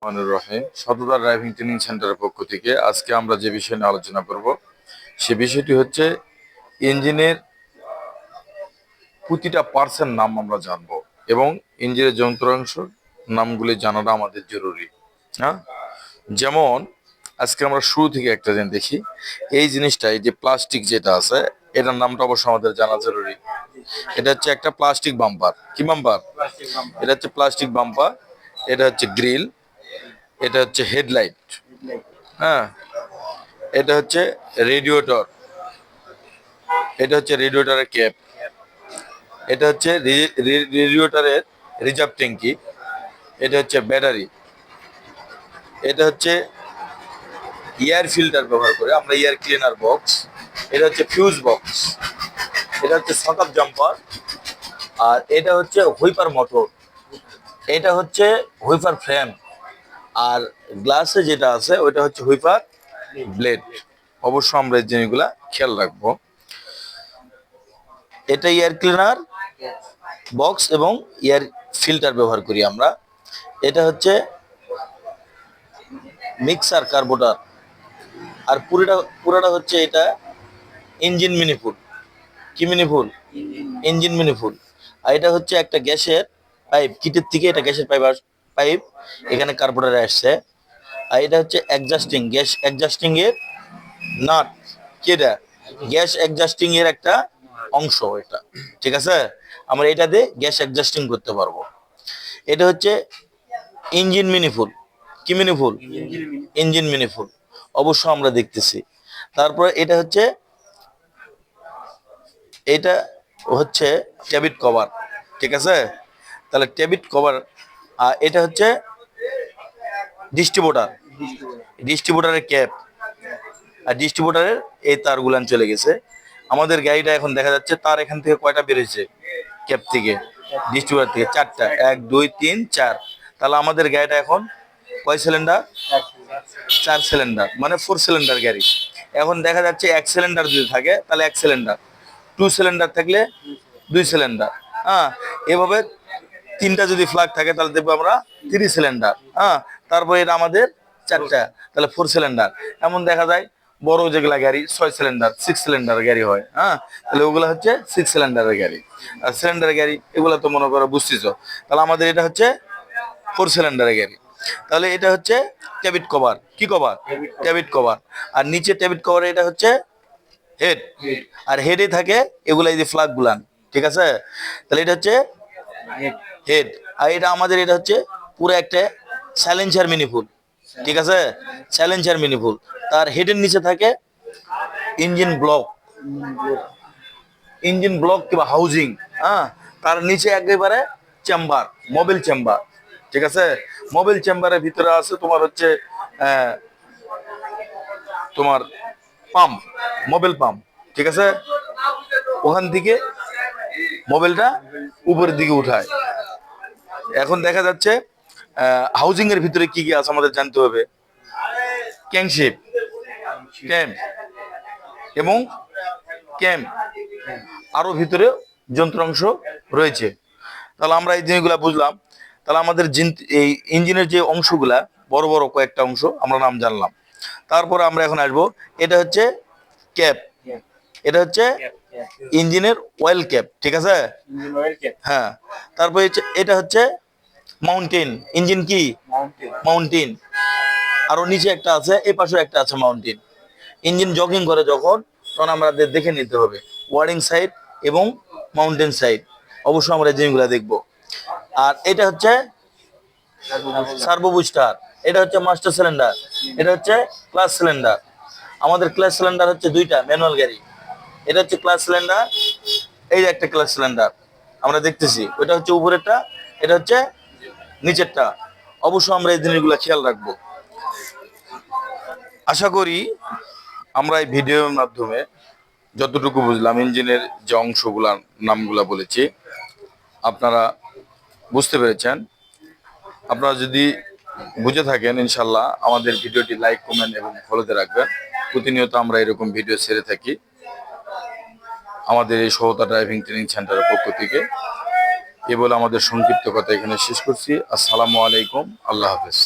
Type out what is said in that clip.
রহিম সততা driving training সেন্টারের পক্ষ থেকে আজকে আমরা যে বিষয় নিয়ে আলোচনা করব সে বিষয়টি হচ্ছে ইঞ্জিনের প্রতিটা পার্টসের নাম আমরা জানবো এবং ইঞ্জিনের যন্ত্রাংশ নামগুলি জানাটা আমাদের জরুরি। হ্যাঁ, যেমন আজকে আমরা শুরু থেকে একটা জিনিস দেখি, এই জিনিসটা এই যে প্লাস্টিক যেটা আছে এটার নামটা অবশ্য আমাদের জানা জরুরি। এটা হচ্ছে একটা প্লাস্টিক বাম্পার। কি বাম্পার? এটা হচ্ছে প্লাস্টিক বাম্পার। এটা হচ্ছে গ্রিল। এটা হচ্ছে হেডলাইট। হ্যাঁ, এটা হচ্ছে রেডিয়েটর। এটা হচ্ছে রেডিয়েটরের ক্যাপ। এটা হচ্ছে রেডিয়েটরের রিজার্ভ ট্যাঙ্কি। এটা হচ্ছে ব্যাটারি। এটা হচ্ছে এয়ার ফিল্টার ব্যবহার করে আমরা এয়ার ক্লিনার বক্স। এটা হচ্ছে ফিউজ বক্স। এটা হচ্ছে সকাপ জাম্পার। আর এটা হচ্ছে হুইপার মোটর। এটা হচ্ছে হুইপার ফ্রেম। আর গ্লাসে যেটা আছে ওইটা হচ্ছে হুইপার ব্লেড। অবশ্য আমরা এই জিনিসগুলা খেয়াল রাখবো। এটা এয়ার ক্লিনার বক্স এবং এয়ার ফিল্টার ব্যবহার করি আমরা। এটা হচ্ছে মিক্সার কার্বোটার। আর পুরোটা হচ্ছে এটা ইঞ্জিন মিনিফুল। কি মিনিফুল? ইঞ্জিন মিনিফুল। আর এটা হচ্ছে একটা গ্যাসের পাইপ, কিটের থেকে এটা গ্যাসের পাইপ এখানে কার্বোটারে আসছে। আর এটা হচ্ছে গ্যাস অ্যাডজাস্টিং এর নাট। কি এটা? গ্যাস অ্যাডজাস্টিং এর একটা অংশ এটা। ঠিক আছে, আমরা এটা দিয়ে গ্যাস অ্যাডজাস্টিং করতে পারবো। এটা হচ্ছে ইঞ্জিন মিনিফুল। কি মিনিফুল? ইঞ্জিন মিনিফুল। অবশ্য আমরা দেখতেছি। তারপরে এটা হচ্ছে ট্যাবিট কভার। ঠিক আছে, তাহলে ট্যাবিট কভার। আর এটা হচ্ছে ডিস্ট্রিবিউটারের ক্যাপ। আর ডিস্ট্রিবিউটারের এই তারগুলান চলে গেছে। আমাদের গাড়িটা এখন দেখা যাচ্ছে তার এখান থেকে কয়টা বেরোচ্ছে ক্যাপ থেকে, ডিস্ট্রিবিউটার থেকে? চারটা। 1 2 3 4। তাহলে আমাদের গাড়িটা এখন কয় সিলিন্ডার? 4 সিলিন্ডার, মানে 4 সিলিন্ডার গাড়ি। এখন দেখা যাচ্ছে 1 সিলিন্ডার যদি থাকে তাহলে 1 সিলিন্ডার, 2 সিলিন্ডার থাকলে 2 সিলিন্ডার। হ্যাঁ, এভাবে তিনটা যদি ফ্ল্যাগ থাকে তাহলে দেখবো আমরা 3 সিলিন্ডার। হ্যাঁ, তারপরে এটা আমাদের চারটা, তাহলে 4 সিলিন্ডার। এমন দেখা যায় বড় যেগুলা গাড়ি 6 সিলিন্ডার 6 সিলিন্ডার গাড়ি হয়। হ্যাঁ, তাহলে ওগুলো হচ্ছে 6 সিলিন্ডারের গাড়ি। আর সিলিন্ডার গাড়ি এগুলো তো মনে করো বুঝতেছো। তাহলে আমাদের এটা হচ্ছে 4 সিলিন্ডারের গাড়ি। তাহলে এটা হচ্ছে ট্যাবিট কভার। কি কভার? ট্যাবিট কভার। আর নিচে ট্যাবিট কভার এটা হচ্ছে হেড। আর হেডে থাকে এগুলা, এই যে ফ্ল্যাগ গুলান। ঠিক আছে, তাহলে এটা হচ্ছে হেড। আর এটা হচ্ছে পুরো একটা সাইলেন্সার মিনিফুল। ঠিক আছে, সাইলেন্সার মিনিফুল। তার হেডের নিচে থাকে ইঞ্জিন ব্লক। ইঞ্জিন ব্লক কিংবা হাউজিং। হ্যাঁ, তার নিচে একেবারে চেম্বার, মোবিল চেম্বার। ঠিক আছে, মোবিল চেম্বারের ভিতরে আছে তোমার হচ্ছে তোমার পাম্প, মোবিল পাম্প। ঠিক আছে, ওখান থেকে মোবিলটা উপরের দিকে উঠায়। এখন দেখা যাচ্ছে হাউজিং এর ভিতরে কি কি আছে আমাদের জানতে হবে। ক্যাংশিপ, ক্যাম্প এবং ক্যাম্প, আরো ভিতরে যন্ত্রাংশ রয়েছে। তাহলে আমরা এই জিনিসগুলা বুঝলাম। তাহলে আমাদের এই ইঞ্জিনের যে অংশগুলা বড় বড় কয়েকটা অংশ আমরা নাম জানলাম। তারপরে আমরা এখন আসবো, এটা হচ্ছে ক্যাপ। এটা হচ্ছে ইঞ্জিনের অয়েল ক্যাপ। ঠিক আছে, হ্যাঁ। তারপরে এটা হচ্ছে মাউন্টেন। ইঞ্জিন কি? মাউন্টেন। আরো নিচে একটা আছে, এই পাশে একটা আছে মাউন্টেন। ইঞ্জিন জগিং করে যখন, তখন আমাদের দেখে নিতে হবে ওয়ারিং সাইড এবং মাউন্টেন সাইড। অবশ্যই আমরা জিনিসগুলো দেখবো। আর এটা হচ্ছে সার্ভো বুস্টার। এটা হচ্ছে মাস্টার সিলিন্ডার। এটা হচ্ছে ক্লাস সিলিন্ডার। আমাদের ক্লাস সিলিন্ডার হচ্ছে দুইটা, ম্যানুয়াল গাড়ি। এটা হচ্ছে ক্লাস সিলিন্ডার। এই যে একটা ক্লাস সিলিন্ডার আমরা দেখতেছি, ওটা হচ্ছে উপরেরটা, এটা হচ্ছে নিচেরটা। অবশ্যই আমরা এই জিনিসগুলো খেয়াল রাখবো। আশা করি আমরা এই ভিডিওর মাধ্যমে যতটুকু বুঝলাম, ইঞ্জিনের যে অংশগুলার নামগুলা বলেছি আপনারা বুঝতে পেরেছেন। আপনারা যদি বুঝে থাকেন ইনশাল্লাহ আমাদের ভিডিওটি লাইক, কমেন্ট এবং ফলোতে রাখবেন। প্রতিনিয়ত আমরা এরকম ভিডিও ছেড়ে থাকি আমাদের এই সততা ড্রাইভিং ট্রেনিং সেন্টারের পক্ষ থেকে। এ বলে আমাদের সংক্ষিপ্ত কথা এখানে শেষ করছি। আসসালামু আলাইকুম, আল্লাহ হাফেজ।